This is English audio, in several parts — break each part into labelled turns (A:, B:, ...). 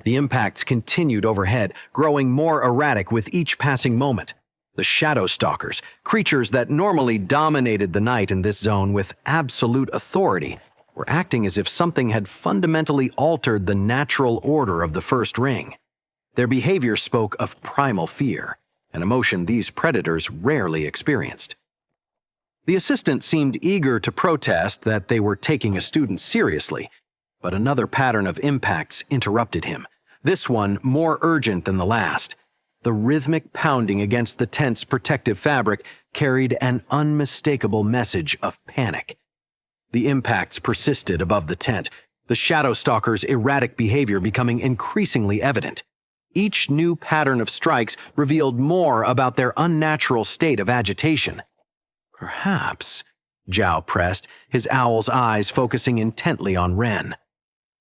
A: The impacts continued overhead, growing more erratic with each passing moment. The Shadow Stalkers, creatures that normally dominated the night in this zone with absolute authority, were acting as if something had fundamentally altered the natural order of the first ring. Their behavior spoke of primal fear, an emotion these predators rarely experienced. The assistant seemed eager to protest that they were taking a student seriously, but another pattern of impacts interrupted him, this one more urgent than the last. The rhythmic pounding against the tent's protective fabric carried an unmistakable message of panic. The impacts persisted above the tent, the Shadow Stalkers' erratic behavior becoming increasingly evident. Each new pattern of strikes revealed more about their unnatural state of agitation. Perhaps, Zhao pressed, his owl's eyes focusing intently on Ren.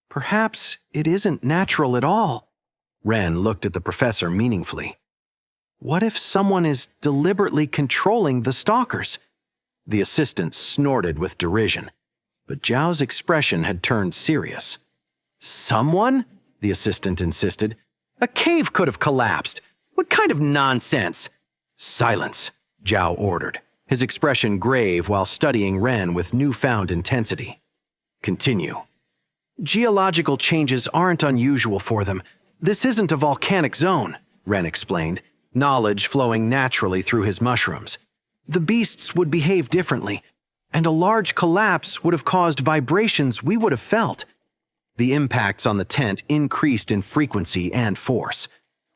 A: Perhaps it isn't natural at all. Ren looked at the professor meaningfully. What if someone is deliberately controlling the stalkers? The assistant snorted with derision, but Zhao's expression had turned serious. Someone? The assistant insisted. A cave could have collapsed. What kind of nonsense? Silence, Zhao ordered, his expression grave while studying Ren with newfound intensity. Continue. Geological changes aren't unusual for them. This isn't a volcanic zone, Ren explained, knowledge flowing naturally through his mushrooms. The beasts would behave differently, and a large collapse would have caused vibrations we would have felt. The impacts on the tent increased in frequency and force.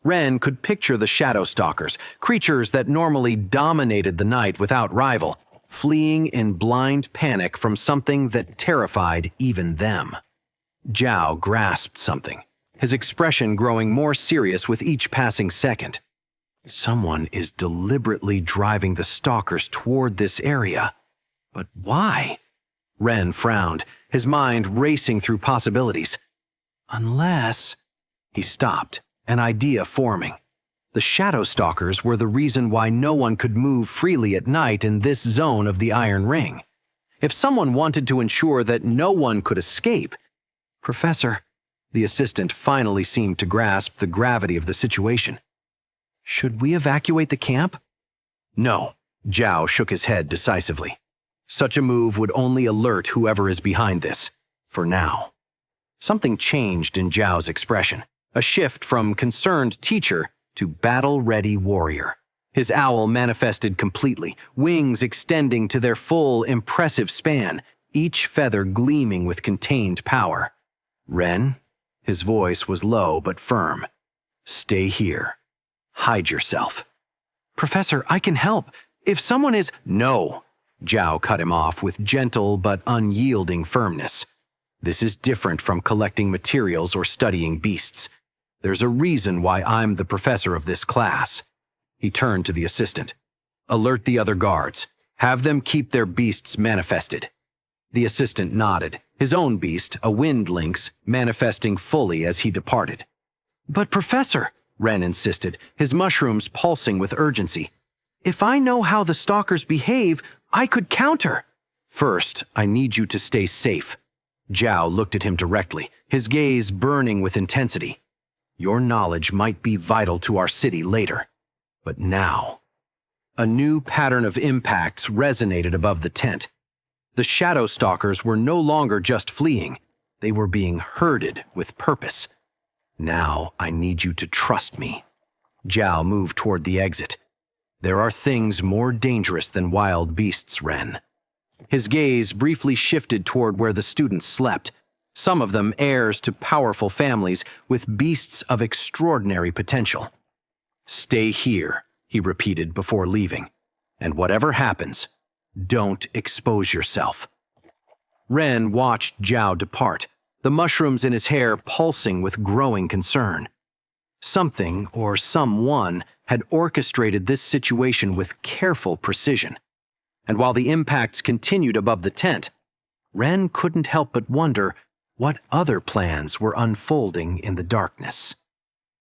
A: Ren could picture the Shadow Stalkers, creatures that normally dominated the night without rival, fleeing in blind panic from something that terrified even them. Zhao grasped something, his expression growing more serious with each passing second. Someone is deliberately driving the stalkers toward this area. But why? Ren frowned, his mind racing through possibilities. Unless... He stopped, an idea forming. The Shadow Stalkers were the reason why no one could move freely at night in this zone of the Iron Ring. If someone wanted to ensure that no one could escape... Professor, the assistant finally seemed to grasp the gravity of the situation. Should we evacuate the camp? No, Zhao shook his head decisively. Such a move would only alert whoever is behind this, for now. Something changed in Zhao's expression, a shift from concerned teacher to battle-ready warrior. His owl manifested completely, wings extending to their full, impressive span, each feather gleaming with contained power. Ren? His voice was low but firm. Stay here. Hide yourself. Professor, I can help. If someone is... No, Zhao cut him off with gentle but unyielding firmness. This is different from collecting materials or studying beasts. There's a reason why I'm the professor of this class. He turned to the assistant. Alert the other guards. Have them keep their beasts manifested. The assistant nodded, his own beast, a wind lynx, manifesting fully as he departed. But Professor, Ren insisted, his mushrooms pulsing with urgency. If I know how the stalkers behave, I could counter. First, I need you to stay safe. Zhao looked at him directly, his gaze burning with intensity. Your knowledge might be vital to our city later, but now... A new pattern of impacts resonated above the tent. The Shadow Stalkers were no longer just fleeing, they were being herded with purpose. Now I need you to trust me. Zhao moved toward the exit. There are things more dangerous than wild beasts, Ren. His gaze briefly shifted toward where the students slept, some of them heirs to powerful families with beasts of extraordinary potential. Stay here, he repeated before leaving, and whatever happens, don't expose yourself. Ren watched Zhao depart, the mushrooms in his hair pulsing with growing concern. Something or someone had orchestrated this situation with careful precision. And while the impacts continued above the tent, Ren couldn't help but wonder what other plans were unfolding in the darkness.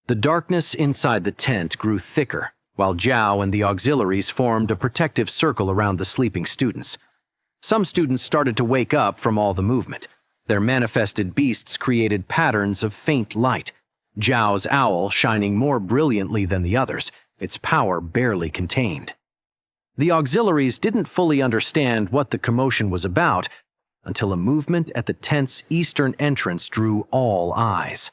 A: The darkness inside the tent grew thicker, while Zhao and the auxiliaries formed a protective circle around the sleeping students. Some students started to wake up from all the movement. Their manifested beasts created patterns of faint light, Zhao's owl shining more brilliantly than the others, its power barely contained. The auxiliaries didn't fully understand what the commotion was about until a movement at the tent's eastern entrance drew all eyes.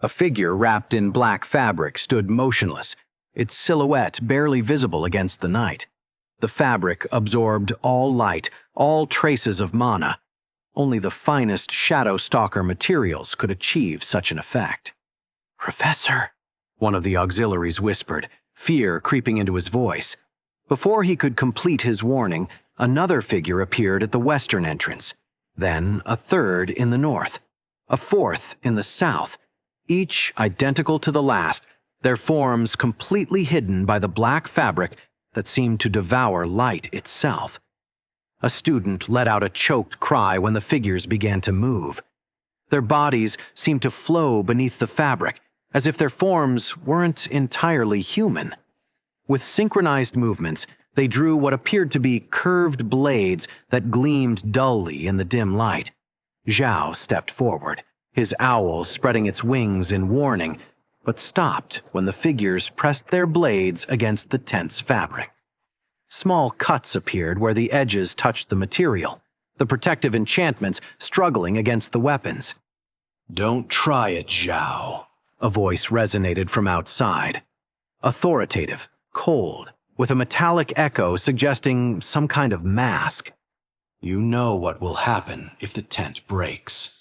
A: A figure wrapped in black fabric stood motionless, its silhouette barely visible against the night. The fabric absorbed all light, all traces of mana. Only the finest Shadow Stalker materials could achieve such an effect. "Professor," one of the auxiliaries whispered, fear creeping into his voice. Before he could complete his warning, another figure appeared at the western entrance, then a third in the north, a fourth in the south, each identical to the last, their forms completely hidden by the black fabric that seemed to devour light itself. A student let out a choked cry when the figures began to move. Their bodies seemed to flow beneath the fabric, as if their forms weren't entirely human. With synchronized movements, they drew what appeared to be curved blades that gleamed dully in the dim light. Zhao stepped forward, his owl spreading its wings in warning, but stopped when the figures pressed their blades against the tent's fabric. Small cuts appeared where the edges touched the material, the protective enchantments struggling against the weapons. "Don't try it, Zhao," a voice resonated from outside. Authoritative, cold, with a metallic echo suggesting some kind of mask. "You know what will happen if the tent breaks."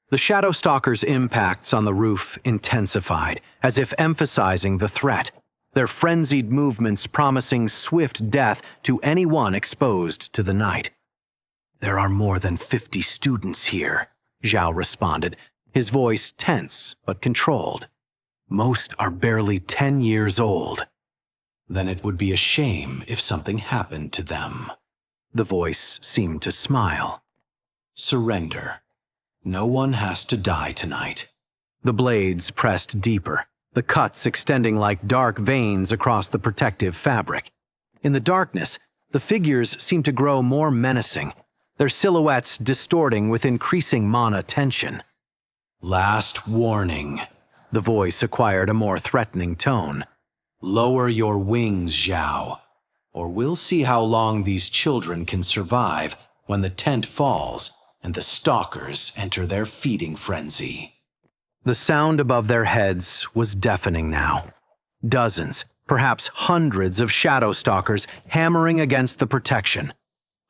A: The Shadow Stalkers' impacts on the roof intensified, as if emphasizing the threat, their frenzied movements promising swift death to anyone exposed to the night. "There are more than 50 students here," Zhao responded, his voice tense but controlled. "Most are barely 10 years old." "Then it would be a shame if something happened to them." The voice seemed to smile. "Surrender. No one has to die tonight." The blades pressed deeper, the cuts extending like dark veins across the protective fabric. In the darkness, the figures seemed to grow more menacing, their silhouettes distorting with increasing mana tension. "Last warning." The voice acquired a more threatening tone. "Lower your wings, Zhao, or we'll see how long these children can survive when the tent falls and the stalkers enter their feeding frenzy." The sound above their heads was deafening now. Dozens, perhaps hundreds of Shadow Stalkers hammering against the protection.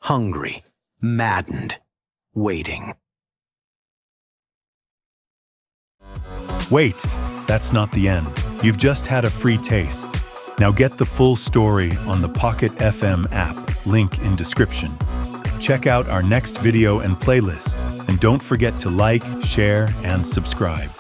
A: Hungry, maddened, waiting.
B: Wait, that's not the end. You've just had a free taste. Now get the full story on the Pocket FM app, link in description. Check out our next video and playlist, and don't forget to like, share, and subscribe.